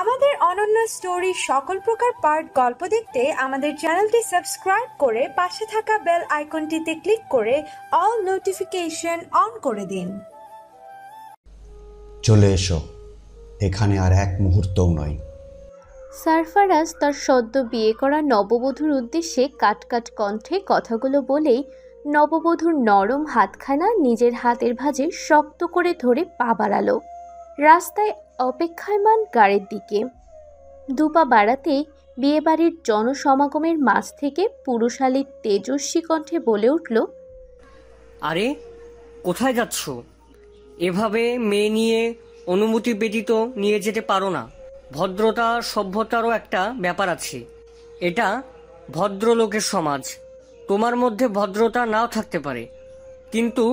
আমাদের অনন্য স্টোরি সকল প্রকার পার্ট গল্প দেখতে আমাদের চ্যানেলটি সাবস্ক্রাইব করে পাশে থাকা বেল আইকনটিতে ক্লিক করে অল নোটিফিকেশন অন করে দিন। চলে এসো, এখানে আর এক মুহূর্তও নয়। সারফারাজ তার সদ্য বিয়ে করা নববধূর উদ্দেশ্যে কাটকাট কণ্ঠে কথাগুলো বলেই নববধূর নরম হাতখানা নিজের হাতের ভাঁজে শক্ত করে ধরে পা বাড়ালো রাস্তায় অপেক্ষায়মান গাড়ির দিকে। দুপা বাড়াতেই বিয়েবাড়ির জনসমাগমের মাঝ থেকে পুরুষালীর তেজস্বী কণ্ঠে বলে উঠল, আরে কোথায় যাচ্ছ? এভাবে মেয়ে নিয়ে অনুমতি ব্যতীত নিয়ে যেতে পারো না। ভদ্রতা সভ্যতারও একটা ব্যাপার আছে। এটা ভদ্রলোকের সমাজ। তোমার মধ্যে ভদ্রতা নাও থাকতে পারে, কিন্তু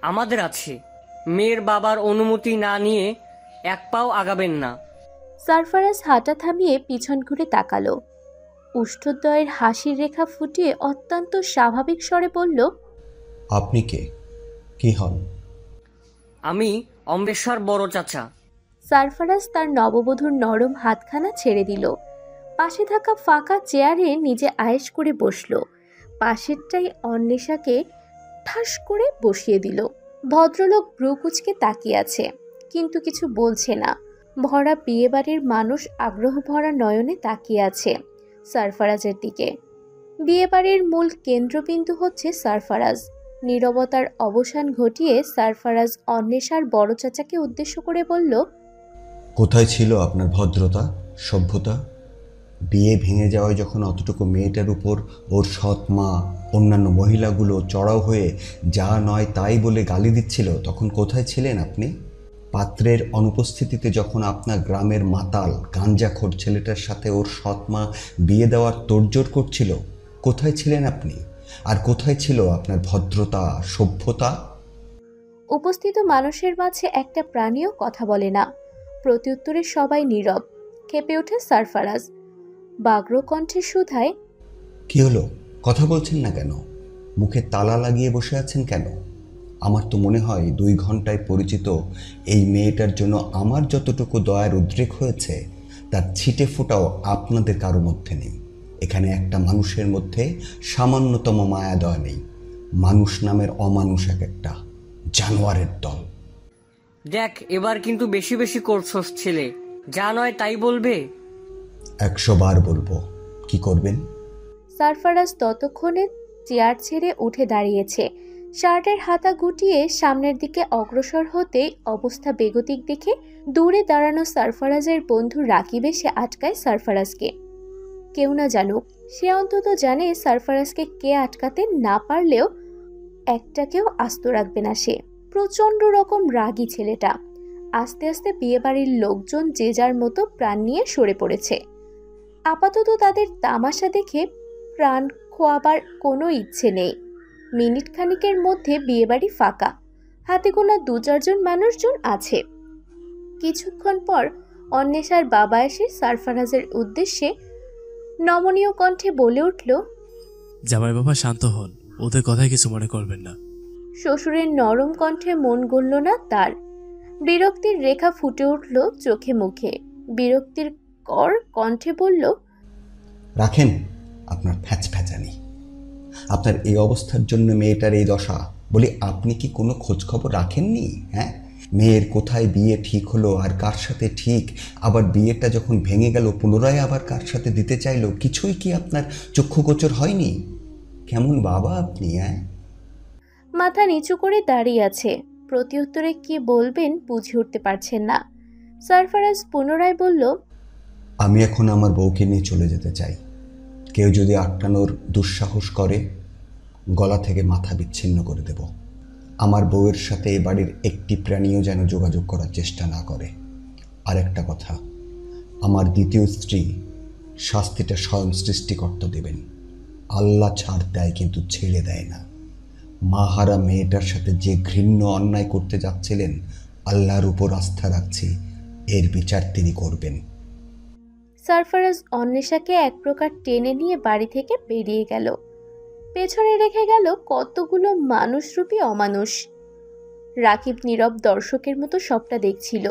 আমাদের আছে। মেয়ের বাবার অনুমতি না নিয়ে এক পাও আগাবেন না। সারফারাজ হাঁটা থামিয়ে পিছন ঘুরে তাকালো। উষ্ঠদ্বয়ের হাসির রেখা ফুটিয়ে অত্যন্ত স্বাভাবিক স্বরে বলল, আপনি কে? কি হন? আমি অম্বেশ্বর বড় চাচা। সারফারাজ তার নববধূর নরম হাতখানা ছেড়ে দিল। পাশে থাকা ফাঁকা চেয়ারে নিজে আয়েশ করে বসল। পাশেরটাই অন্বেষাকে ঠাস করে বসিয়ে দিল। ভদ্রলোক ভ্রু কুঁচকে তাকিয়ে আছে, কিন্তু কিছু বলছে না। ভরা বিয়েবাড়ির মানুষ আগ্রহ ভরা নয়নে তাকিয়ে আছে সারফারাজের দিকে। বিয়েবাড়ির মূল কেন্দ্রবিন্দু হচ্ছে সারফারাজ। নীরবতার অবসান ঘটিয়ে সারফারাজ অন্বেষার বড় চাচাকে উদ্দেশ্য করে বলল, কোথায় ছিল আপনার ভদ্রতা, সভ্যতা? বিয়ে ভেঙে যাওয়ায় যখন অতটুকু মেয়েটার উপর ওর সৎ মা, অন্যান্য মহিলাগুলো চড়াও হয়ে যা নয় তাই বলে গালি দিচ্ছিল, তখন কোথায় ছিলেন আপনি? পাত্রের অনুপস্থিতিতে যখন আপনার গ্রামের মাতাল গাঞ্জাখোর ছেলেটার সাথে ওর সৎ মা বিয়ে দেওয়ার তোড়জোড় করছিল, কোথায় ছিলেন আপনি? আর কোথায় ছিল আপনার ভদ্রতা, সভ্যতা? উপস্থিত মানুষের মাঝে একটা প্রাণীও কথা বলে না। প্রত্যুত্তরে সবাই নীরব। খেপে ওঠে সারফারাজ। বাগ্র কণ্ঠে শুধায়, কি হলো? কথা বলছেন না কেন? মুখে তালা লাগিয়ে বসে আছেন কেন? আমার তো মনে হয় 2 ঘন্টায় পরিচিত এই মেয়েটার জন্য আমার যতটুকু দয়ার উদ্রেক হয়েছে তার ছিটে ফোঁটাও আপনাদের কারো মধ্যে নেই। এখানে একটা মানুষের মধ্যে সামান্যতম মায়া দয়া নেই। মানুষ নামের অমানুষ এক একটা জানোয়ারের দল। দেখ, এবার কিন্তু বেশি বেশি করছস ছেলে। যা নয় তাই বলবে। 100 বার বলবো। কি করবেন? সারফারাজ ততক্ষণে চেয়ার ছেড়ে উঠে দাঁড়িয়েছে। শার্টের হাতা গুটিয়ে সামনের দিকে অগ্রসর হতেই অবস্থা বেগতিক দেখে দূরে দাঁড়ানো সারফারাজের বন্ধু রাকিব এসে আটকায় সারফারাজকে। কেউ না জানুক, সে অন্তত জানে সারফারাজকে কে আটকাতে না পারলেও একটাকেও আস্ত রাখবে না সে। প্রচণ্ড রকম রাগী ছেলেটা। আস্তে আস্তে বিয়েবাড়ির লোকজন যে যার মতো প্রাণ নিয়ে সরে পড়েছে। আপাতত তাদের তামাশা দেখে প্রাণ খোয়াবার কোনো ইচ্ছে নেই। মিনিট খানিকের মধ্যে বিয়েবাড়ি ফাঁকা। হাতে গোনা 2-4 জন মানুষজন আছে। কিছুক্ষণ পর অন্বেষার বাবা এসে সারফারাজের উদ্দেশ্যে নমনীয় কণ্ঠে বলে উঠল, জামাই বাবা শান্ত হন, ওদের কথায় কিছু মনে করবেন না। শ্বশুরের নরম কণ্ঠে মন গলল না তার। বিরক্তির রেখা ফুটে উঠল চোখে মুখে। বিরক্তির কর কণ্ঠে বলল, রাখেন আপনার ফ্যাচফ্যাচানি। আপনার এই অবস্থার জন্য মেয়েটার এই দশা বলি, আপনি কি কোনো খোঁজ খবর রাখেননি? হ্যাঁ, মেয়ের কোথায় বিয়ে ঠিক হলো আর কার সাথে ঠিক, আবার বিয়েটা যখন ভেঙে গেল পুনরায় আবার কার সাথে দিতে চাইলো, কিছুই কি আপনার চক্ষুগোচর হয়নি? কেমন বাবা আপনি? হ্যাঁ, মাথা নিচু করে দাঁড়িয়ে আছে। প্রত্যুত্তরে কি বলবেন বুঝে উঠতে পারছেন না। সারফারাজ পুনরায় বলল, আমি এখন আমার বউকে নিয়ে চলে যেতে চাই। কেউ যদি আটকানোর দুঃসাহস করে গলা থেকে মাথা বিচ্ছিন্ন করে দেব। আমার বউয়ের সাথে এ বাড়ির একটি প্রাণীও যেন যোগাযোগ করার চেষ্টা না করে। আর একটা কথা, আমার দ্বিতীয় স্ত্রী শাস্তিটা স্বয়ং সৃষ্টিকর্তা দেবেন। আল্লাহ ছাড় দেয় কিন্তু ছেড়ে দেয় না। মাহারা মেয়েটার সাথে যে ঘৃণ্য অন্যায় করতে যাচ্ছিলেন, আল্লাহর উপর আস্থা রাখছি এর বিচার তিনি করবেন। সারফারাজ অন্বেষাকে এক প্রকার টেনে নিয়ে বাড়ি থেকে বেরিয়ে গেল। পেছনে রেখে গেল কতগুলো মানুষরূপী অমানুষ। রাকিব নীরব দর্শকের মতো সবটা দেখছিল।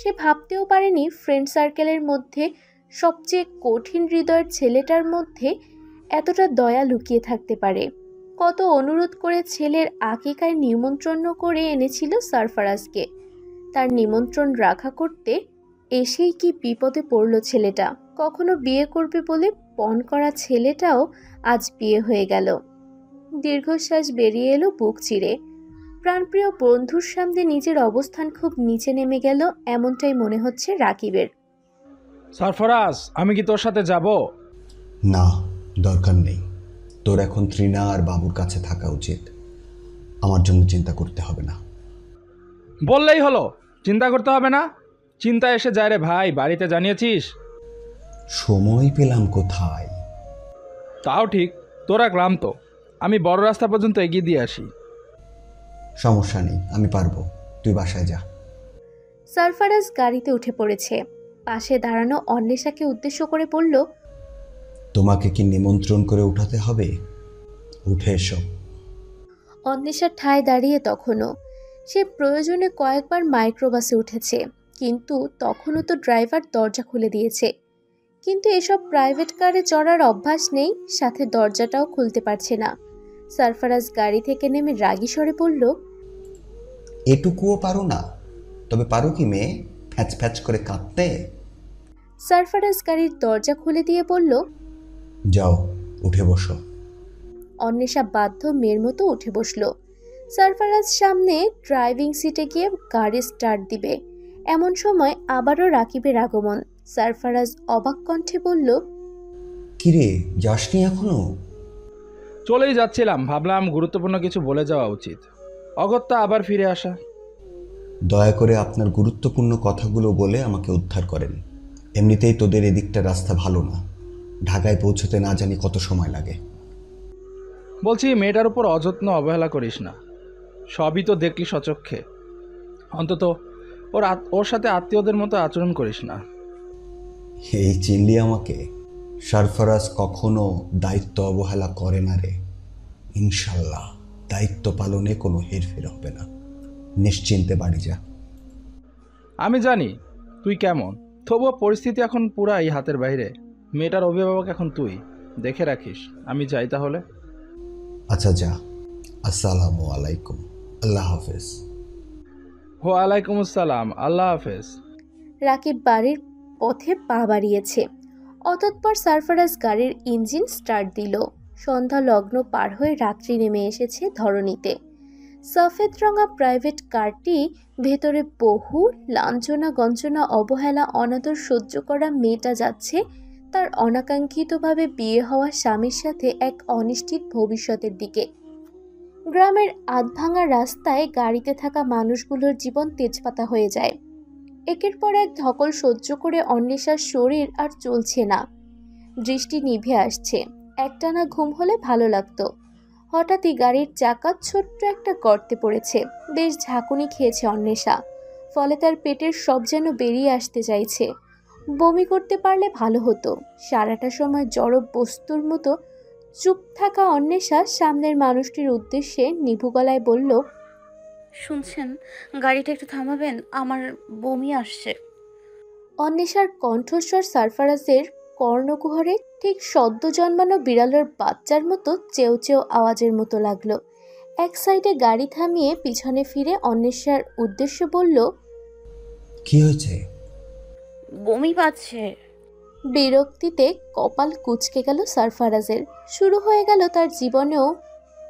সে ভাবতেও পারেনি ফ্রেন্ড সার্কেলের মধ্যে সবচেয়ে কঠিন হৃদয়ের ছেলেটার মধ্যে এতটা দয়া লুকিয়ে থাকতে পারে। কত অনুরোধ করে ছেলের আকিকায় নিমন্ত্রণ করে এনেছিল সারফারাজকে। তার নিমন্ত্রণ রাখা করতে এসেই কি বিপদে পড়ল ছেলেটা। কখনো বিয়ে করবে বলে পণ করা ছেলেটাও আজ বিয়ে হয়ে গেল। দীর্ঘশ্বাস বেরিয়ে এলো বুক চিরে। প্রাণপ্রিয় বন্ধুর সামনে নিজের অবস্থান খুব নিচে নেমে গেল, এমনটাই মনে হচ্ছে রাকিবের। সারফরাজ, আমি কি তোর সাথে যাব? না, দরকার নেই। তোর এখন তৃণা আর বাবুর কাছে থাকা উচিত। আমার জন্য চিন্তা করতে হবে না। বললেই হলো, চিন্তা করতে হবে না? চিন্তা এসে যায় রে ভাই, বাড়িতে জানিয়েছিস? সময় পেলাম কোথায়? তাও ঠিক, তোরা ক্লান্ত। আমি বড় রাস্তা পর্যন্ত এগিয়ে দিয়ে আসি। সমস্যা নেই, আমি পারবো। তুই বাসায় যা। সারফারাজ গাড়িতে উঠে পড়েছে। পাশে দাঁড়ানো অন্বেষাকে উদ্দেশ্য করে বলল, তোমাকে কি নিমন্ত্রণ করে উঠাতে হবে? উঠে এসো। অন্বেষা ঠায় দাঁড়িয়ে তখনও। সে প্রয়োজনে কয়েকবার মাইক্রোবাসে উঠেছে, কিন্তু তখনও তো ড্রাইভার দরজা খুলে দিয়েছে। কিন্তু এসব প্রাইভেট কারে চড়ার অভ্যাস নেই, সাথে দরজাটাও খুলতে পারছে না। সারফারাজ গাড়ি থেকে নেমে রাগী স্বরে বলল, এটুকুও পারো না? তবে পারো কি মেয়ে, ফ্যাচ ফ্যাচ করে কাঁদতে? সারফারাজ গাড়ির দরজা খুলে দিয়ে বলল, যাও, উঠে বসো। অন্বেষা বাধ্য মেয়ের মতো উঠে বসল। সারফারাজ সামনে ড্রাইভিং সিটে গিয়ে গাড়ি স্টার্ট দিবে, এমন সময় আবারও রাকিবের আগমন। সারফারাজ অবাক কণ্ঠে বলল, কিরে, যাসনি এখনো? চলেই যাচ্ছিলাম, ভাবলাম গুরুত্বপূর্ণ কিছু বলে যাওয়া উচিত। অগত্যা আবার ফিরে আসা। দয়া করে আপনার গুরুত্বপূর্ণ কথাগুলো বলে আমাকে উদ্ধার করেন। এমনিতেই তোদের এদিকটা রাস্তা ভালো না। ঢাকায় পৌঁছতে না জানি কত সময় লাগে। বলছি, মেয়েটার উপর অযত্ন অবহেলা করিস না। সবই তো দেখলি সচক্ষে। অন্তত ওর সাথে আত্মীয়দের মতো আচরণ করিস না। এই চিনলি আমাকে? সারফারাজ কখনো দায়িত্ব অবহেলা করে না রে। ইনশাল্লাহ দায়িত্ব পালনে কোনো হেরফের হবে না। নিশ্চিন্তে বাড়ি যা। আমি জানি তুই কেমন, তবুও পরিস্থিতি এখন পুরাই হাতের বাইরে। মেয়েটার অভিভাবক এখন তুই, দেখে রাখিস। আমি যাই তাহলে। আচ্ছা যা। আসসালামু আলাইকুম। আল্লাহ হাফেজ। ওয়ালাইকুম আসসালাম, আল্লাহ হাফেজ। রাকিব বাড়ির পথে পা বাড়িয়েছে। অতঃপর সারফারাজ গাড়ির ইঞ্জিন স্টার্ট দিল। সন্ধ্যা লগ্ন পার হয়ে রাত্রি নেমে এসেছে ধরণীতে। সফেদ রঙা প্রাইভেট কারটি ভেতরে বহু লাঞ্ছনা গঞ্জনা অবহেলা অনাদর সহ্য করা মেয়েটা যাচ্ছে তার অনাকাঙ্ক্ষিতভাবে বিয়ে হওয়া স্বামীর সাথে এক অনিশ্চিত ভবিষ্যতের দিকে। গ্রামের আধভাঙা রাস্তায় গাড়িতে থাকা মানুষগুলোর জীবন তেজপাতা হয়ে যায়। একের পর এক ধকল সহ্য করে অন্বেষার শরীর আর চলছে না। দৃষ্টি নিভে আসছে। একটানা ঘুম হলে ভালো লাগতো। হঠাৎই গাড়ির চাকা ছোট্ট একটা গর্তে পড়েছে। বেশ ঝাঁকুনি খেয়েছে অন্বেষা, ফলে তার পেটের সব যেন বেরিয়ে আসতে চাইছে। বমি করতে পারলে ভালো হতো। সারাটা সময় জড় বস্তুর মতো চুপ থাকা অন্বেষা সামনের মানুষটির উদ্দেশ্যে নিভু গলায় বলল, শুনছেন, গাড়িটা একটু থামাবেন, আমার বমি আসছে। অন্বেষার কণ্ঠস্বর সারফারাজের কর্ণকুহরে ঠিক সদ্য জন্মানো বিড়ালের বাচ্চার মতো চেউ চেউ আওয়াজের মতো লাগলো। এক সাইডে গাড়ি থামিয়ে পিছনে ফিরে অন্বেষার উদ্দেশ্যে বলল, কি হয়েছে? বমি পাচ্ছে। বিরক্তিতে কপাল কুঁচকে গেল সারফারাজের। শুরু হয়ে গেল তার জীবনেও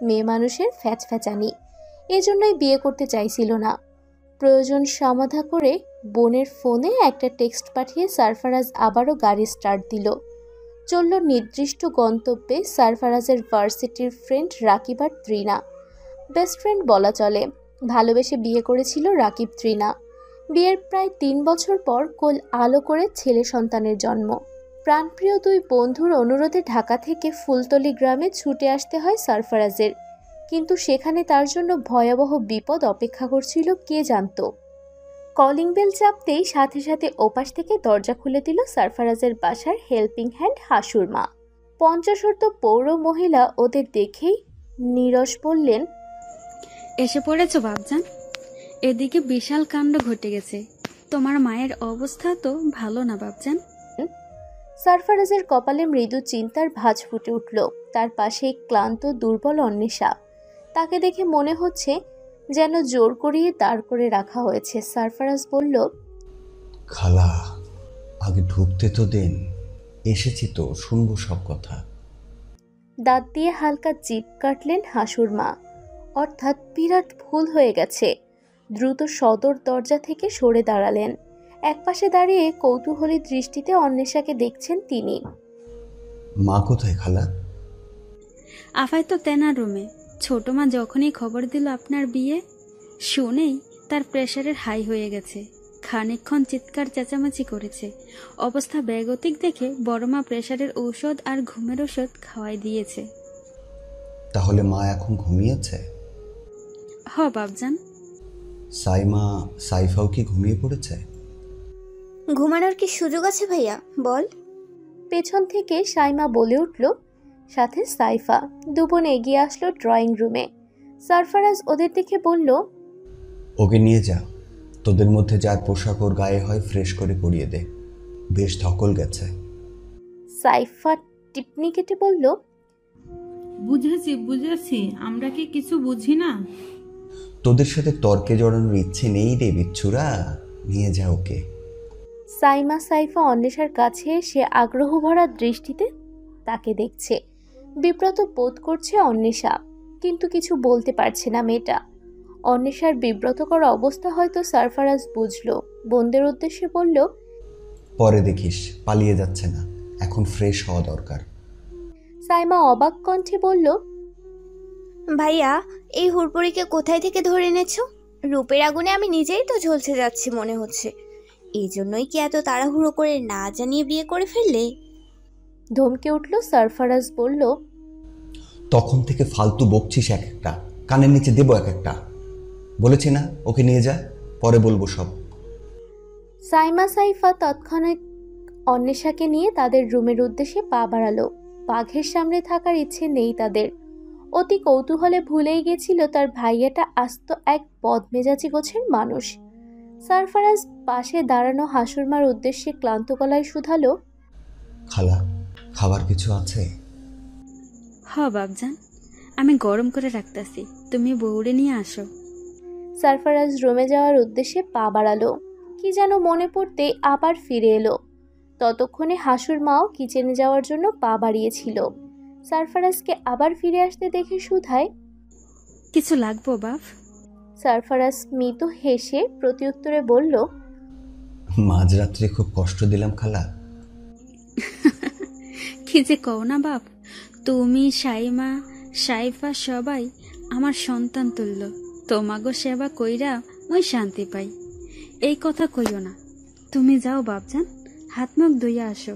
মেয়ে মানুষের ফ্যাচফ্যাচানি। এজন্যই বিয়ে করতে চাইছিল না। প্রয়োজন সমাধা করে বোনের ফোনে একটা টেক্সট পাঠিয়ে সারফারাজ আবারও গাড়ি স্টার্ট দিল। চলল নির্দিষ্ট গন্তব্যে। সারফারাজের ভার্সিটির ফ্রেন্ড রাকিব আর তৃণা। বেস্ট ফ্রেন্ড বলা চলে। ভালোবেসে বিয়ে করেছিল রাকিব তৃণা। বিয়ের প্রায় 3 বছর পর কোল আলো করে ছেলে সন্তানের জন্ম। প্রাণপ্রিয় দুই বন্ধুর অনুরোধে ঢাকা থেকে ফুলতলি গ্রামে ছুটে আসতে হয় সারফারাজের। কিন্তু সেখানে তার জন্য ভয়াবহ বিপদ অপেক্ষা করছিল কে জানত। কলিং বেল চাপতেই সাথে সাথে ওপাশ থেকে দরজা খুলে দিল সারফারাজের বাসার হেল্পিং হ্যান্ড হাসুর মা। 50 পৌর মহিলা ওদের দেখেই নীরস বললেন, এসে পড়েছো বাবজান? এদিকে বিশাল কাণ্ড ঘটে গেছে। তোমার মায়ের অবস্থা তো ভালো না বাপজান। সারফারাজের কপালে মৃদু চিন্তার ভাঁজ ফুটে উঠল। তার পাশে ক্লান্ত দুর্বল অন্বেষা। তাকে দেখে মনে হচ্ছে যেন জোর করিয়ে দাঁড় করে রাখা হয়েছে। সারফারাজ বলল, খালা, আগে ঢুকতে তো দেন, এসেছি তো, শুনবো সব কথা। দাঁত দিয়ে হালকা জিভ কাটলেন হাসুর মা। অর্থাৎ বিরাট ভুল হয়ে গেছে। দ্রুত সদর দরজা থেকে সরে দাঁড়ালেন। একপাশে দাঁড়িয়ে কৌতূহলী দৃষ্টিতে অন্বেষাকে দেখছেন তিনি। মা কোথায় খালা? আফাই তো তেনার রুমে। ছোট মা যখনই খবর দিল আপনার বিয়ে, শুনেই তার প্রেশারের হাই হয়ে গেছে। খানিকক্ষণ চিৎকার চেঁচামেচি করেছে। অবস্থা বেগতিক দেখে বড় মা প্রেশারের ঔষধ আর ঘুমের ওষুধ খাওয়াই দিয়েছে। তাহলে মা এখন ঘুমিয়েছে? হ বাপজান। সাইফাও কি ঘুমিয়ে পড়েছে? ঘুমানোর কি সুযোগ আছে ভাইয়া, বল। পেছন থেকে সাইমা বলে উঠল, সাথে সাইফা। দুবোন এগিয়ে আসলো ড্রয়িং রুমে। সারফারাজ ওদের দেখে বলল, ওকে নিয়ে যা, তোদের মধ্যে যার পোশাক ওর গায়ে হয় ফ্রেশ করে পরিয়ে দে, বেশ ধকল গেছে। সাইফা টিপনি কেটে বলল, বুঝেছি, আমরা কি কিছু বুঝি না? তোদের সাথে তর্কে জড়ানোর ইচ্ছে নেই রে বিচ্ছুরা, নিয়ে যা ওকে। সাইফা অন্বেষার কাছে এসে আগ্রহ ভরা দৃষ্টিতে তাকে দেখছে। বিব্রত বোধ করছে অন্বেষা, কিন্তু কিছু বলতে পারছে না মেয়েটা। অন্বেষার বিব্রতকর অবস্থা হয়তো সারফারাজ বুঝলো। বোনদের উদ্দেশ্যে বলল, পরে দেখিস, পালিয়ে যাচ্ছে না, এখন ফ্রেশ হওয়া দরকার। সাইমা অবাক কণ্ঠে বলল, ভাইয়া, এই হুড়পুরিকে কোথায় থেকে ধরে এনেছো? রূপের আগুনে আমি নিজেই তো ঝলসে যাচ্ছি মনে হচ্ছে। এই জন্যই কি এত তাড়াহুড়ো করে না জানিয়ে বিয়ে করে ফেললে? ধমকে উঠল সারফারাজ বলল, তখন থেকে ফালতু বকছিস এক একটা, কানের নিচে দেবো এক একটা। বলেছি না ওকে নিয়ে যা, পরে বলবো সব। সাইফা তৎক্ষণাৎ অন্বেষাকে নিয়ে তাদের রুমের উদ্দেশ্যে পা বাড়ালো। বাঘের সামনে থাকার ইচ্ছে নেই তাদের। অতি কৌতূহলে ভুলেই গেছিল তার ভাইয়াটা আস্ত এক বদমেজাজি গোছের মানুষ। সারফারাজ পাশে দাঁড়ানো হাসুরমার উদ্দেশ্যে ক্লান্ত গলায় শুধালো, খালা, খাবার কিছু আছে? হ বাপজান, আমি গরম করে রাখতেছি, তুমি বউরে নিয়ে আসো। সারফারাজ রুমে যাওয়ার উদ্দেশ্যে পা বাড়ালো। কি যেন মনে পড়তে আবার ফিরে এলো। ততক্ষণে হাসুর মাও কিচেনে যাওয়ার জন্য পা বাড়িয়েছিল। সারফারাজকে আবার ফিরে আসতে দেখে শুধায়, কিছু লাগবো বাপ? সারফারাজ স্মিত হেসে প্রত্যুত্তরে বলল, মাঝরাত্রে খুব কষ্ট দিলাম খালা। কি যে কও না বাপ, তুমি সাইফা সবাই আমার সন্তান তুল্য। তোমাগো সেবা কইরা ওই শান্তি পাই। এই কথা কইও না। তুমি যাও বাপজান, হাত মুখ ধুইয়া আসো।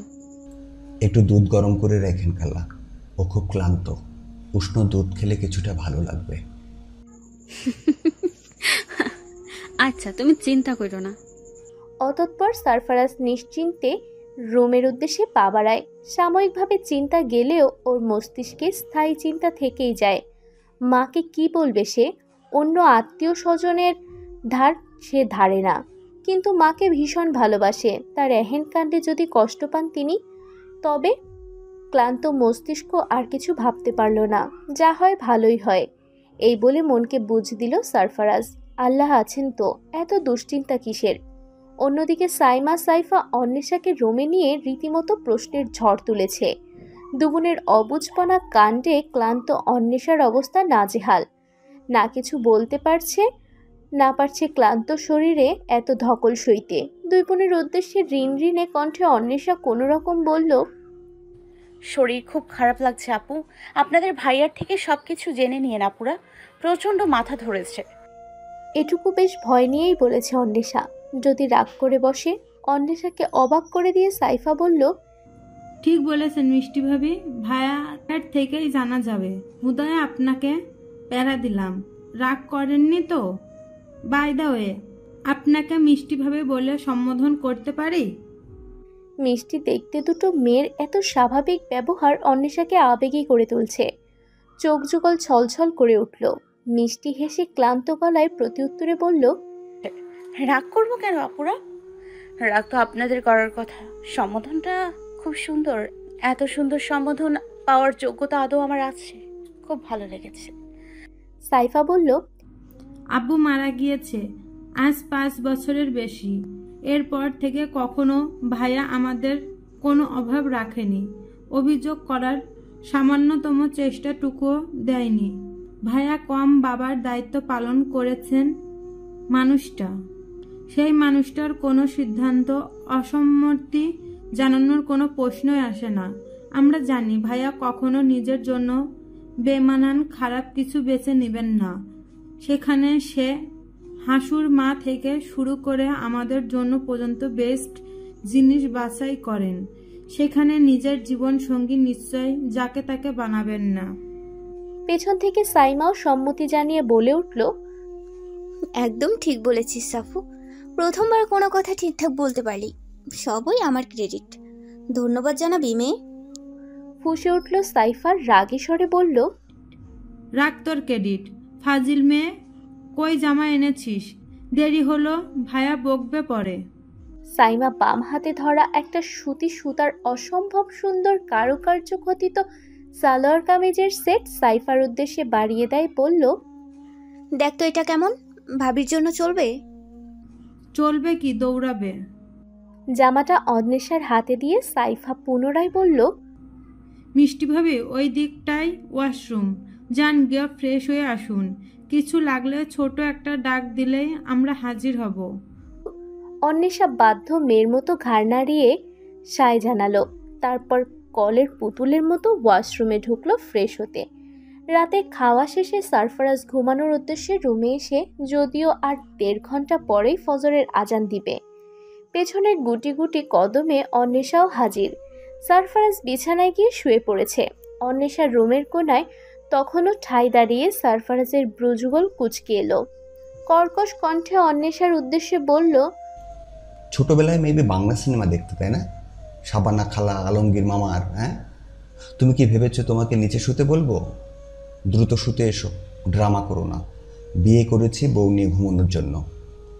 একটু দুধ গরম করে রাখেন খালা, ও খুব ক্লান্ত, উষ্ণ দুধ খেলে কিছুটা ভালো লাগবে। আচ্ছা, তুমি চিন্তা করো না। অতঃপর সারফারাজ নিশ্চিন্তে রুমের উদ্দেশ্যে পা বাড়ায়। সাময়িকভাবে চিন্তা গেলেও ওর মস্তিষ্কে স্থায়ী চিন্তা থেকেই যায়। মাকে কি বলবে সে? অন্য আত্মীয় স্বজনের ধার সে ধারে না, কিন্তু মাকে ভীষণ ভালোবাসে। তার এহেন কাণ্ডে যদি কষ্ট পান তিনি, তবে ক্লান্ত মস্তিষ্ক আর কিছু ভাবতে পারল না। যা হয় ভালোই হয়, এই বলে মনকে বুঝ দিল সারফারাজ। আল্লাহ আছেন তো, এত দুশ্চিন্তা কিসের? অন্যদিকে সাইফা অন্বেষাকে রুমে নিয়ে রীতিমতো প্রশ্নের ঝড় তুলেছে। দুবোনের অবুঝপনা কাণ্ডে ক্লান্ত অন্বেষার অবস্থা নাজেহাল। না কিছু বলতে পারছে, না পারছে ক্লান্ত শরীরে এত ধকল সইতে। দুই বোনের উদ্দেশ্যে ঋণঋণে কণ্ঠে অন্বেষা কোনো রকম বলল, শরীর খুব খারাপ লাগছে আপু। আপনাদের ভাইয়ার থেকে সবকিছু জেনে নিয়েন আপুরা, প্রচন্ড মাথা ধরেছে। এটুকু বেশ ভয় নিয়েই বলেছে অন্বেষা। যদি রাগ করে বসে? অন্বেষাকে অবাক করে দিয়ে সাইফা বলল, ঠিক বলেছেন মিষ্টি ভাবি, ভাইয়ার থেকেই জানা যাবে। হুদয় আপনাকে প্যারা দিলাম, রাগ করেননি তো? বাই দা ওয়ে, আপনাকে মিষ্টি ভাবে বলে সম্বোধন করতে পারি? মিষ্টি দেখতে দুটো মেয়ের এত স্বাভাবিক ব্যবহার অন্বেষাকে আবেগী করে তুলছে। চোখ যুগল ছলছল করে উঠল। মিষ্টি হেসে ক্লান্ত গলায় প্রত্যুত্তরে বলল, রাগ করবো কেন আপুরা? রাগ তো আপনাদের করার কথা। সম্বোধনটা খুব সুন্দর। এত সুন্দর সম্বোধন পাওয়ার যোগ্যতা আদৌ আমার আছে? খুব ভালো লেগেছে। সাইফা বলল, আব্বু মারা গিয়েছে আজ 5 বছরের বেশি। এরপর থেকে কখনো ভাইয়া আমাদের কোনো অভাব রাখেনি, অভিযোগ করার সামান্যতম চেষ্টাটুকুও দেয়নি। ভাইয়া কম বাবার দায়িত্ব পালন করেছেন মানুষটা। সেই মানুষটার কোনো সিদ্ধান্ত অসম্মতি জানানোর কোনো প্রশ্নই আসে না। আমরা জানি ভাইয়া কখনো নিজের জন্য বেমানান খারাপ কিছু বেছে নেবেন না। সেখানে সে হাসুর মা থেকে শুরু করে আমাদের জন্য পর্যন্ত বেস্ট জিনিস বাছাই করেন। সেখানে নিজের জীবন সঙ্গী নিশ্চয় যাকে তাকে বানাবেন না। পেছন থেকে সাইমাও সম্মতি জানিয়ে বলে উঠল, একদম ঠিক বলেছিস সাফু। প্রথমবার কোনো কথা ঠিকঠাক বলতে পারলি, সবই আমার ক্রেডিট। ধন্যবাদ জানাবি মেয়ে। ফুঁসে উঠল সাইফার রাগী স্বরে বলল, রাখ তোর ক্রেডিট। ফাজিল মেয়ে, কই জামা এনেছিস? দেরি হলো, ভাইয়া বকবে পরে। সাইমা বাম হাতে ধরা একটা সুতি সুতার অসম্ভব সুন্দর কারুকার্য খচিত সালোয়ার কামিজের সেট সাইফার উদ্দেশ্যে বাড়িয়ে দেয়, বলল, দেখ তো এটা কেমন, ভাবির জন্য চলবে? চলবে কি, দৌড়াবে। জামাটা অন্বেষার হাতে দিয়ে সাইফা পুনরায় বলল, মিষ্টি ভাবি, ওই দিকটাই ওয়াশরুম, যান গিয়ে ফ্রেশ হয়ে আসুন। কিছু লাগলে ছোট একটা ডাক দিলেই আমরা হাজির হব। অন্বেষা বাধ্য মেয়ের মতো ঘাড় নাড়িয়ে সায় জানালো। তারপর কলের পুতুলের মতো ওয়াশরুমে ঢুকলো ফ্রেশ হতে। রাতে খাওয়া শেষে সারফারাজ ঘুমানোর উদ্দেশ্যে রুমে এসে, যদিও আর 1.5 ঘন্টা পরেই ফজরের আজান দিবে। পেছনের গুটি গুটি কদমে অন্বেষাও হাজির। সারফারাজ বিছানায় গিয়ে শুয়ে পড়েছে। অন্বেষার রুমের কোনায় তখনও ঠাই দাঁড়িয়ে সারফারাজের ব্রুযুগল কুঁচকে এলো। কর্কশ কণ্ঠে অন্বেষার উদ্দেশ্যে বলল, ছোটবেলায় মেবি বাংলা সিনেমা দেখতে, তাই না? শাবানা খালা, আলমগীর মামার। হ্যাঁ, তুমি কি ভেবেছো তোমাকে নিচে শুতে বলবো? দ্রুত শুতে এসো, ড্রামা করো না। বিয়ে করেছি বউ নিয়ে ঘুমানোর জন্য,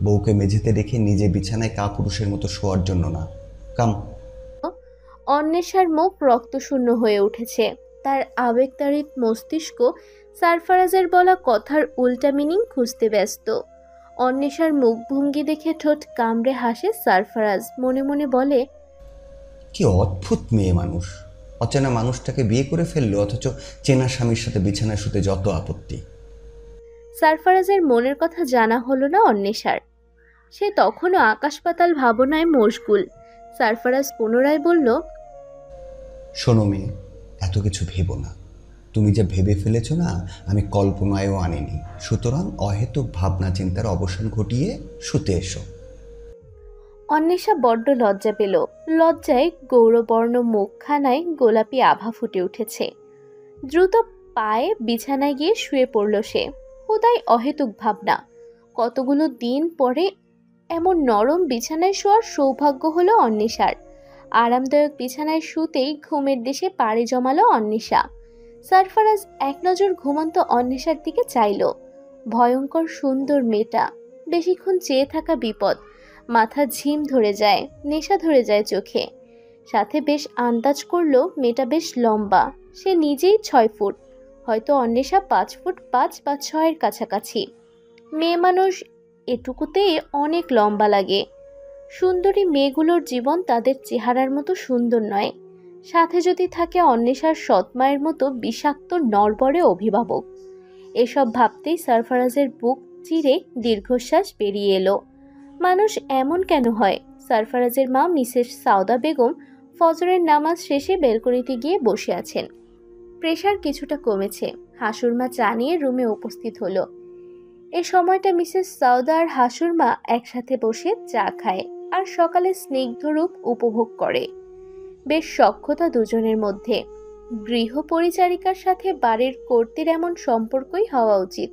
বউকে মেঝেতে রেখে নিজে বিছানায় কাপুরুষের মতো শোয়ার জন্য না। কাম। অন্বেষার মুখ রক্তশূন্য হয়ে উঠেছে। তার আবেগতাড়িত মস্তিষ্ক সারফারাজের বলা কথার উল্টা মিনিং খুঁজতে ব্যস্ত। অন্বেষার মুখভঙ্গি দেখে ঠোঁট কামড়ে হাসে সারফারাজ। মনে মনে বলে, কি অদ্ভুত মেয়ে মানুষ, অচেনা মানুষটাকে বিয়ে করে ফেললো, অথচ চেনা স্বামীর সাথে বিছানায় শুতে যত আপত্তি। সারফারাজের মনের কথা জানা হলো না অন্বেষার। সে তখনও আকাশ পাতাল ভাবনায় মশগুল। সারফারাজ পুনরায় বলল, শোনো মেয়ে, এত কিছু ভেবো না। তুমি যা ভেবে ফেলেছো না, আমি কল্পনায়ও আনিনি। সুতরাং অহেতুক ভাবনা চিন্তার অবসান ঘটিয়ে শুতে এসো। অন্বেষা বড্ড লজ্জা পেল। লজ্জায় গৌরবর্ণ মুখখানায় গোলাপি আভা ফুটে উঠেছে। দ্রুত পায়ে বিছানায় গিয়ে শুয়ে পড়ল সে। হুদাই অহেতুক ভাবনা। কতগুলো দিন পরে এমন নরম বিছানায় শোয়ার সৌভাগ্য হলো অন্বেষার। আরামদায়ক বিছানায় শুতেই ঘুমের দেশে পাড়ি জমালো অন্বেষা। সারফারাজ এক নজর ঘুমন্ত অন্বেষার দিকে চাইল। ভয়ঙ্কর সুন্দর মেয়েটা। বেশিক্ষণ চেয়ে থাকা বিপদ। মাথা ঝিম ধরে যায়, নেশা ধরে যায় চোখে। সাথে বেশ আন্দাজ করলো মেয়েটা বেশ লম্বা। সে নিজেই 6 ফুট, হয়তো অন্বেষা 5 ফুট 5 বা 6-এর কাছাকাছি। মেয়ে মানুষ এটুকুতেই অনেক লম্বা লাগে। সুন্দরী মেয়েগুলোর জীবন তাদের চেহারার মতো সুন্দর নয়। সাথে যদি থাকে অন্বেষার সৎমায়ের মতো বিষাক্ত নরবরে অভিভাবক। এসব ভাবতেই সারফারাজের বুক চিরে দীর্ঘশ্বাস বেরিয়ে এলো। মানুষ এমন কেন হয়? সারফারাজের মা মিসেস সাউদা বেগম ফজরের নামাজ শেষে বেলকনিতে গিয়ে বসে আছেন। প্রেশার কিছুটা কমেছে। হাসুরমা চা নিয়ে রুমে উপস্থিত হলো। এ সময়টা মিসেস সাউদা আর হাসুরমা একসাথে বসে চা খায় আর সকালে স্নিগ্ধরূপ উপভোগ করে। বেশ সখ্যতা দুজনের মধ্যে। গৃহ পরিচারিকার সাথে বাড়ির কর্ত্রীর এমন সম্পর্কই হওয়া উচিত,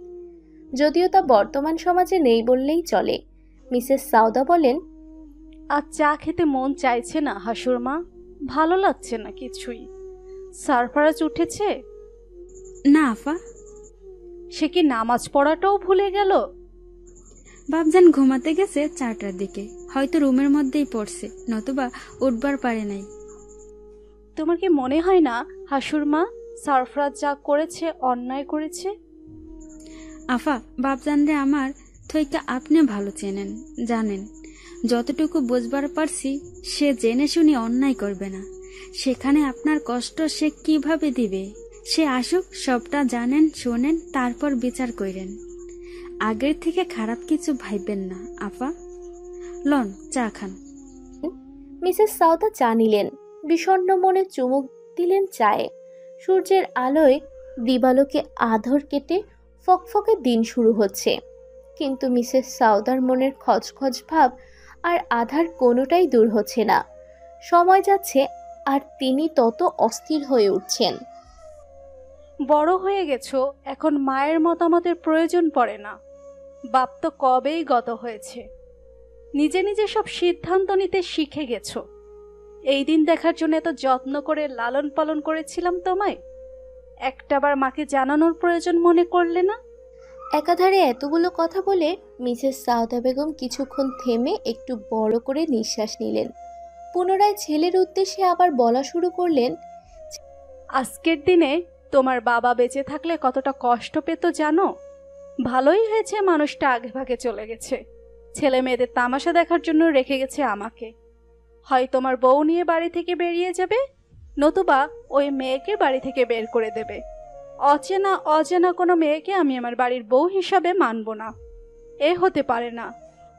যদিও তা বর্তমান সমাজে নেই বললেই চলে। মিসেস সাউদা বলেন, আজ চা খেতে মন চাইছে না হাসুরমা, ভালো লাগছে না কিছুই। সারফারাজ উঠেছে? না আফা। সে কি নামাজ পড়াটাও ভুলে গেল? বাপজান ঘুমাতে গেছে 4টার দিকে, হয়তো রুমের মধ্যেই পড়ছে, নতুবা উঠবার পারে নাই। তোমার কি মনে হয় না হাসুরমা, সারফরাজ যা করেছে অন্যায় করেছে? আফা, বাপজানরে আমার থইকা আপনি ভালো চেনেন, জানেন। যতটুকু বুঝবার পারছি, সে জেনে শুনি অন্যায় করবে না। সেখানে আপনার কষ্ট সে কিভাবে দিবে? সে আসুক, সবটা জানেন, শোনেন, তারপর বিচার করেন। আগের থেকে খারাপ কিছু ভাববেন না আফা। লন, চা খান। মিসেস সাউদা চা নিলেন, বিষণ্ণ মনে চুমুক দিলেন চায়ে। সূর্যের আলোয় দিবালোকে আধর কেটে ফকফকে দিন শুরু হচ্ছে, কিন্তু মিসেস সাউদার মনের খচখচ ভাব আর আধার কোনোটাই দূর হচ্ছে না। সময় যাচ্ছে আর তিনি তত অস্থির হয়ে উঠছেন। বড় হয়ে গেছো, এখন মায়ের মতামতের প্রয়োজন পড়ে না। বাপ তো কবেই গত হয়েছে, নিজে নিজে সব সিদ্ধান্ত নিতে শিখে গেছো। এই দিন দেখার জন্য এত যত্ন করে লালন পালন করেছিলাম তোমায়, একটাবার মাকে জানানোর প্রয়োজন মনে করলে না? একাধারে এতগুলো কথা বলে মিসেস সাউদা বেগম কিছুক্ষণ থেমে একটু বড় করে নিঃশ্বাস নিলেন। পুনরায় ছেলের উদ্দেশ্যে আবার বলা শুরু করলেন, আজকের দিনে তোমার বাবা বেঁচে থাকলে কতটা কষ্ট পেত জানো? ভালোই হয়েছে মানুষটা আগে ভাগে চলে গেছে, ছেলে মেয়েদের তামাশা দেখার জন্য রেখে গেছে আমাকে। হয় তোমার বউ নিয়ে বাড়ি থেকে বেরিয়ে যাবে, নতুবা ওই মেয়েকে বাড়ি থেকে বের করে দেবে। অচেনা কোনো মেয়েকে আমি আমার বাড়ির বউ হিসাবে মানব না, এ হতে পারে না।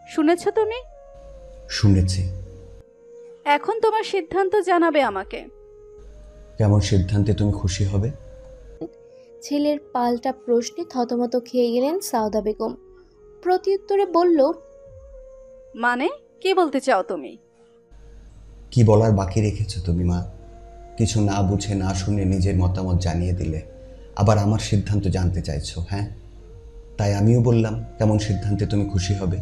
শুনেছ তুমি? শুনেছি। এখন তোমার সিদ্ধান্ত জানাবে আমাকে। কেমন সিদ্ধান্তে তুমি খুশি হবে? ছেলের পাল্টা প্রশ্নে থতমত খেয়ে গেলেন সাউদা বেগম। প্রত্যুত্তরে বলল, মানে কি বলতে চাও তুমি? কি বলার বাকি রেখেছো তুমি মা? কিছু না বুঝে না শুনে নিজের মতামত জানিয়ে দিলে, আবার আমার সিদ্ধান্ত জানতে চাইছো। হ্যাঁ, তাই আমিও বললাম কেমন সিদ্ধান্তে তুমি খুশি হবে।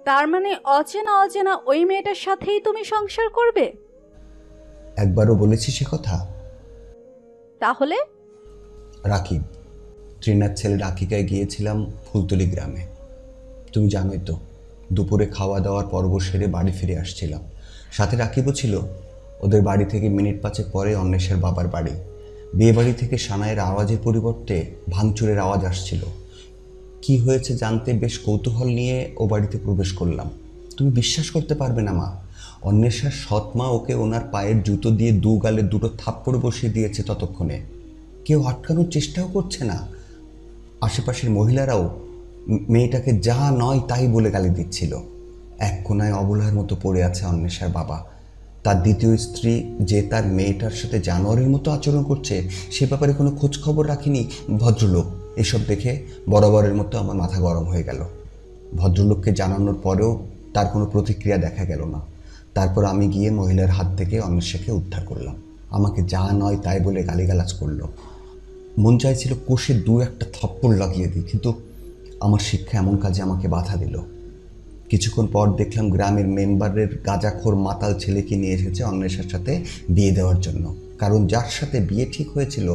তার মানে অচেনা ওই মেয়েটার সাথেই তুমি সংসার করবে? একবারও বলেছি সে কথা? তাহলে? রাকিব, ত্রিনাথ ছেলে রাকিকায় গিয়েছিলাম ফুলতলি গ্রামে। তুমি জানোই তো, দুপুরে খাওয়া দাওয়ার পর্ব সেরে বাড়ি ফিরে আসছিলাম, সাথে রাকিবও ছিল। ওদের বাড়ি থেকে মিনিট 5 পরে অন্বেষার বাবার বাড়ি। বিয়ে বাড়ি থেকে সানাইয়ের আওয়াজের পরিবর্তে ভাঙচুরের আওয়াজ আসছিল। কি হয়েছে জানতে বেশ কৌতূহল নিয়ে ও বাড়িতে প্রবেশ করলাম। তুমি বিশ্বাস করতে পারবে না মা, অন্বেষার সৎ মা ওকে ওনার পায়ের জুতো দিয়ে 2 গালে 2টো থাপ্পড় বসিয়ে দিয়েছে। ততক্ষণে কেউ আটকানোর চেষ্টাও করছে না। আশেপাশের মহিলারাও মেয়েটাকে যা নয় তাই বলে গালি দিচ্ছিল। এক কোনায় অবলার মতো পড়ে আছে অন্বেষার বাবা। তার দ্বিতীয় স্ত্রী যে তার মেয়েটার সাথে জানোয়ারের মতো আচরণ করছে, সে ব্যাপারে কোনো খোঁজ খবর রাখেনি ভদ্রলোক। এসব দেখে বরাবরের মতো আমার মাথা গরম হয়ে গেল। ভদ্রলোককে জানানোর পরেও তার কোনো প্রতিক্রিয়া দেখা গেল না। তারপর আমি গিয়ে মহিলার হাত থেকে অন্বেষাকে উদ্ধার করলাম। আমাকে যা নয় তাই বলে গালিগালাজ করলো। মন চাইছিল কষে 2-1টা থাপ্পড় লাগিয়ে দিই, কিন্তু আমার শিক্ষা এমন কাজে আমাকে বাধা দিল। কিছুক্ষণ পর দেখলাম গ্রামের মেম্বারের গাঁজাখোর মাতাল ছেলেকে নিয়ে এসেছে অন্বেষার সাথে বিয়ে দেওয়ার জন্য। কারণ যার সাথে বিয়ে ঠিক হয়েছিল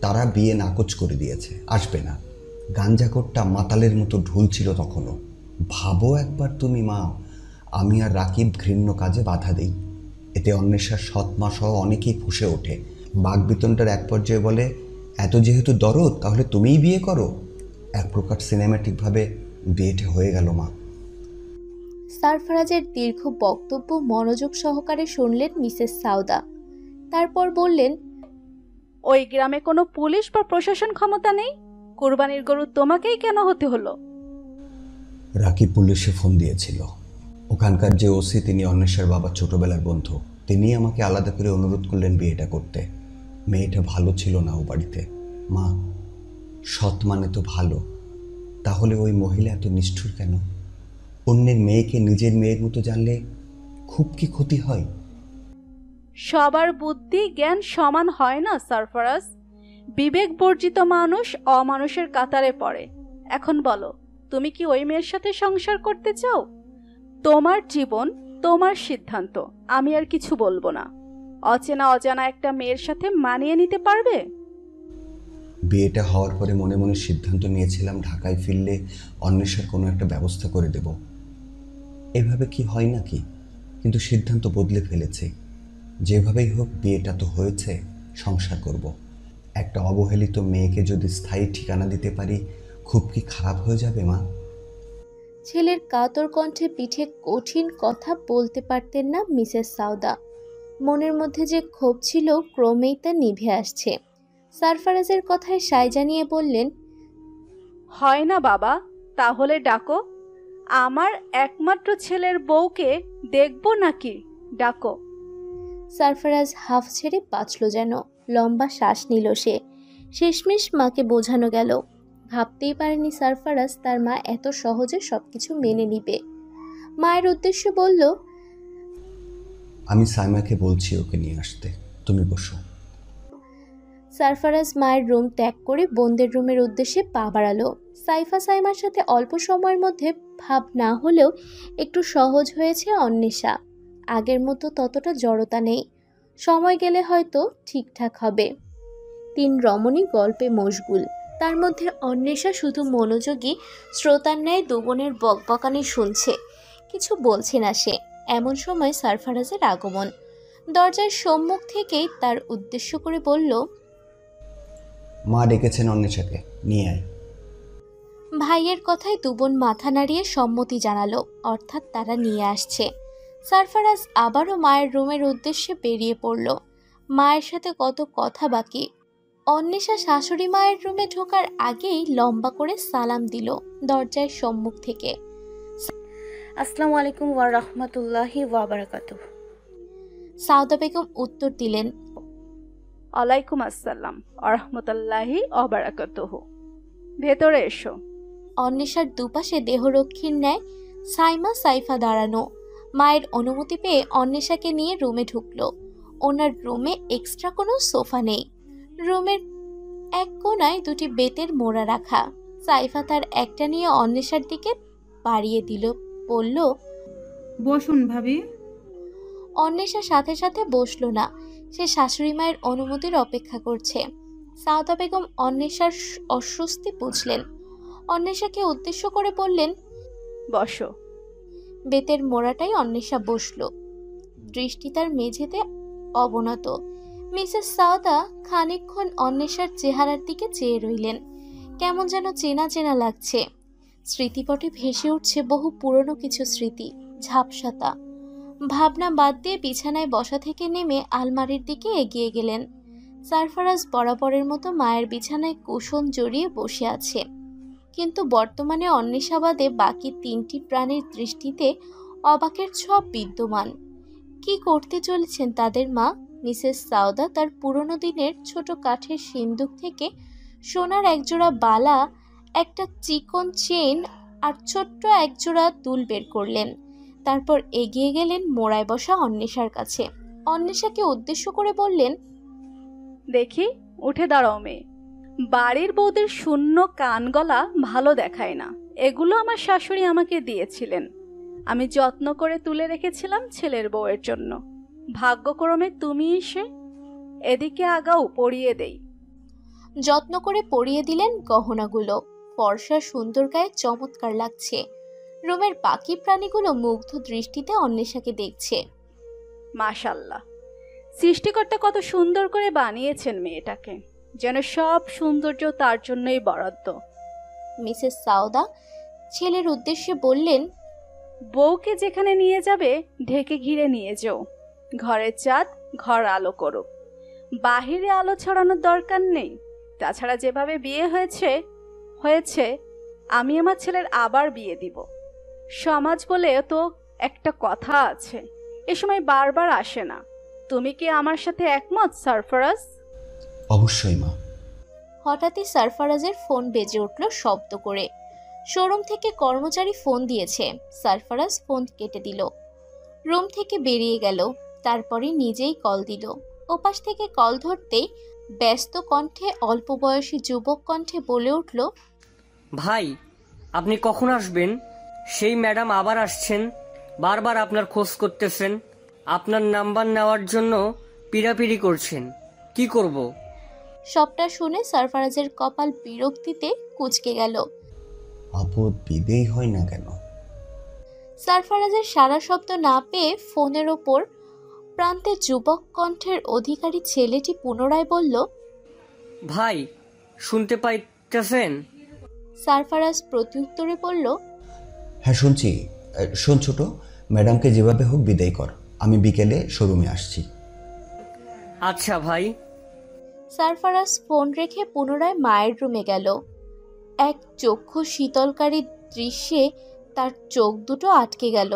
তারা বিয়ে নাকচ করে দিয়েছে, আসবে না। গাঞ্জাখোরটা মাতালের মতো ঢুলছিল তখনও। ভাবো একবার তুমি মা, আমি আর রাকিব ঘৃণ্য কাজে বাধা দিই। এতে অন্বেষার সৎমা সহ অনেকেই ফুঁসে ওঠে। বাগবিতণ্ডার এক পর্যায়ে বলে, এত যেহেতু দরদ তাহলে তুমিই বিয়ে করো। এক প্রকার সিনেম্যাটিকভাবে বিয়েটা হয়ে গেল মা। সারফরাজের দীর্ঘ বক্তব্য মনোযোগ সহকারে শুনলেন মিসেস সাউদা। তারপর বললেন, ওই গ্রামে কোনো পুলিশ বা প্রশাসন ক্ষমতা নেই, কুরবানির গরু তোমাকেই কেন হতে হলো? রাকিব পুলিশে ফোন দিয়েছিল। ওখানকার যে ওসি, তিনি অন্বেষার বাবার ছোটবেলার বন্ধু। তিনি আমাকে আলাদা করে অনুরোধ করলেন বিয়েটা করতে। মেয়েটা ভালো ছিল না ও বাড়িতে। মা, সৎ মানে তো ভালো, তাহলে ওই মহিলা এত নিষ্ঠুর কেন? অন্যের মেয়েকে নিজের মেয়ের মতো জানলে খুব কি ক্ষতি হয়? সবার বুদ্ধি জ্ঞান সমান হয় না সারফরাজ। বিবেক বর্জিত মানুষ অমানুষের কাতারে পড়ে। এখন বলো, তুমি কি ওই মেয়ের সাথে সংসার করতে চাও? তোমার জীবন, তোমার সিদ্ধান্ত, আমি আর কিছু বলবো না। অজানা একটা মেয়ের সাথে মানিয়ে নিতে পারবে? বিয়েটা হওয়ার পরে মনে মনে সিদ্ধান্ত নিয়েছিলাম ঢাকায় ফিরলে অন্বেষার কোনো একটা ব্যবস্থা করে দেব। এভাবে কি হয় নাকি? কিন্তু সিদ্ধান্ত বদলে ফেলেছি। যেভাবেই হোক বিয়েটা তো হয়েছে, সংসার করব। একটা অবহেলিত মেয়েকে যদি স্থায়ী ঠিকানা দিতে পারি, খুব কি খারাপ হয়ে যাবে মা? ছেলের কাতর কণ্ঠে পিঠে কঠিন কথা বলতে পারতেন না মিসেস সাউদা। মনের মধ্যে যে ক্ষোভ ছিল ক্রমেই তা নিভে আসছে। সারফারাজের কথায় সায় জানিয়ে বললেন, হয় না বাবা, তাহলে ডাকো। আমার একমাত্র ছেলের বউকে দেখবো নাকি? ডাকো। সারফারাজ হাফ ছেড়ে বাঁচল যেন। লম্বা শ্বাস নিল সে। শেষমেশ মাকে বোঝানো গেল। ভাবতেই পারেনি সারফারাজ তার মা এত সহজে সবকিছু মেনে নিবে। মায়ের উদ্দেশ্যে বলল, আমি সাইমাকে বলছি ওকে নিয়ে আসতে, তুমি বসো। সারফারাজ মায়ের রুম ত্যাগ করে বোনদের রুমের উদ্দেশ্যে পা বাড়ালো। সাইফা সাইমার সাথে অল্প সময়ের মধ্যে ভাব না হলেও একটু সহজ হয়েছে অন্বেষা। আগের মতো ততটা জড়তা নেই। সময় গেলে হয়তো ঠিকঠাক হবে। 3 রমণী গল্পে মশগুল। তার মধ্যে অন্বেষা শুধু মনোযোগী শ্রোতার ন্যায় দুবোনের বকবকানি শুনছে, কিছু বলছে না সে। এমন সময় সারফারাজের আগমন। দরজার সম্মুখ থেকেই তার উদ্দেশ্য করে বলল, মা ডেকেছেন অন্বেষাকে, নিয়ে আয়। ভাইয়ের কথায় দুবোন মাথা নাড়িয়ে সম্মতি জানালো, অর্থাৎ তারা নিয়ে আসছে। সারফারাজ আবারও মায়ের রুমের উদ্দেশ্যে বেরিয়ে পড়ল। মায়ের সাথে কত কথা বাকি। অন্বেষা শাশুড়ি মায়ের রুমে ঢোকার আগেই লম্বা করে সালাম দিল দরজার সম্মুখ থেকে। আসসালামু আলাইকুম ওয়া রাহমাতুল্লাহি ওয়া বারাকাতুহু। সাউদা বেগম উত্তর দিলেন, ওয়ালাইকুম আসসালাম ওয়া রাহমাতুল্লাহি ওয়া বারাকাতুহু। ভেতরে এসো। অন্বেষার দুপাশে দেহরক্ষীর ন্যায় সাইমা সাইফা দাঁড়ানো। মায়ের অনুমতি পেয়ে অন্বেষাকে নিয়ে রুমে ঢুকলো। ওনার রুমে এক্সট্রা কোনো সোফা নেই। রুমের এক কোণায় 2টি বেতের মোড়া রাখা। সাইফা তার একটা নিয়ে অন্বেষার দিকে বাড়িয়ে দিল, বলল, বসুন ভাবি। অন্বেষা সাথে সাথে বসলো না। সে শাশুড়ি মায়ের অনুমতির অপেক্ষা করছে। সাউদা বেগম অন্বেষার অস্বস্তি বুঝলেন। অন্বেষাকে উদ্দেশ্য করে বললেন, বসো। বেতের মোড়াটাই অন্বেষা বসল। দৃষ্টি তার মেঝেতে অবনত। মিসেস সাউদা খানিকক্ষণ অন্বেষার চেহারার দিকে চেয়ে রইলেন। কেমন যেন চেনা চেনা লাগছে। স্মৃতিপটে ভেসে উঠছে বহু পুরনো কিছু স্মৃতি, ঝাপসাতা। ভাবনা বাদ দিয়ে বিছানায় বসা থেকে নেমে আলমারির দিকে এগিয়ে গেলেন। সারফারাজ বরাবরের মতো মায়ের বিছানায় কুশন জড়িয়ে বসে আছে। কিন্তু বর্তমানে অন্বেষাবাদে বাকি 3টি প্রাণীর দৃষ্টিতে অবাকের ছোঁয়া বিদ্যমান। কি করতে চলেছেন তাদের মা? মিসেস সাউদা তার পুরনো দিনের ছোট কাঠের সিন্দুক থেকে সোনার একজোড়া বালা, একটা চিকন চেইন আর ছোট্ট একজোড়া দুল বের করলেন। তারপর এগিয়ে গেলেন মোড়ায় বসা অন্বেষার কাছে। অন্বেষাকে উদ্দেশ্য করে বললেন, দেখি, উঠে দাঁড়াও মেয়ে। বাড়ির বউদের শূন্য কান গলা ভালো দেখায় না। এগুলো আমার শাশুড়ি আমাকে দিয়েছিলেন। আমি যত্ন করে তুলে রেখেছিলাম ছেলের বউয়ের জন্য। ভাগ্যক্রমে তুমি এসে এদিকে আগাও, পরিয়ে দেই। যত্ন করে পরিয়ে দিলেন গহনাগুলো। ফর্সা সুন্দর গায়ে চমৎকার লাগছে। রুমের বাকি প্রাণীগুলো মুগ্ধ দৃষ্টিতে অন্বেষাকে দেখছে। মাশাআল্লাহ, সৃষ্টিকর্তা কত সুন্দর করে বানিয়েছেন মেয়েটাকে, যেন সব সৌন্দর্য তার জন্যই বরাদ্দ। মিসেস সাউদা ছেলের উদ্দেশ্যে বললেন, বউকে যেখানে নিয়ে যাবে ঢেকে ঘিরে নিয়ে যাও। ঘরের চাঁদ ঘর আলো করুক, বাহিরে আলো ছড়ানোর দরকার নেই। তাছাড়া যেভাবে বিয়ে হয়েছে আমি আমার ছেলের আবার বিয়ে দিব। সমাজ বলে তো একটা কথা আছে, এ সময় বারবার আসে না। তুমি কি আমার সাথে একমত সারফারাজ? অবশ্যই মা। হঠাৎই সারফারাজের ফোন বেজে উঠল শব্দ করে। শোরুম থেকে কর্মচারী ফোন দিয়েছে। সারফারাজ ফোন কেটে দিল, রুম থেকে বেরিয়ে গেল। তারপরে নিজেই কল দিল। ওপাশ থেকে কল ধরতেই ব্যস্ত কণ্ঠে অল্প বয়সী যুবক কণ্ঠে বলে উঠল, ভাই, আপনি কখন আসবেন? সেই ম্যাডাম আবার আসছেন, বারবার আপনার খোঁজ করতেছেন, আপনার নাম্বার নেওয়ার জন্য পিড়াপিড়ি করছেন। কি করব? সবটা শুনে সারফারাজের কপাল বিরক্তিতে কুঁচকে গেল। আপু বিদেই হয় না কেন? সারফারাজের সারা শব্দ না পেয়ে ফোনের ওপর প্রান্তে যুবক কণ্ঠের অধিকারী ছেলেটি পুনরায় বলল, ভাই শুনতে পাইতেছেন? সারফারাজ প্রত্যুত্তরে বলল, হ্যাঁ শুনছি। শোন ছোট, ম্যাডামকে যেভাবে হোক বিদায় কর, আমি বিকেলে শোরুমে আসছি। আচ্ছা ভাই। সারফারাজ ফোন রেখে পুনরায় মায়ের রুমে গেল। এক চক্ষু শীতলকারী দৃশ্যে তার চোখ দুটো আটকে গেল।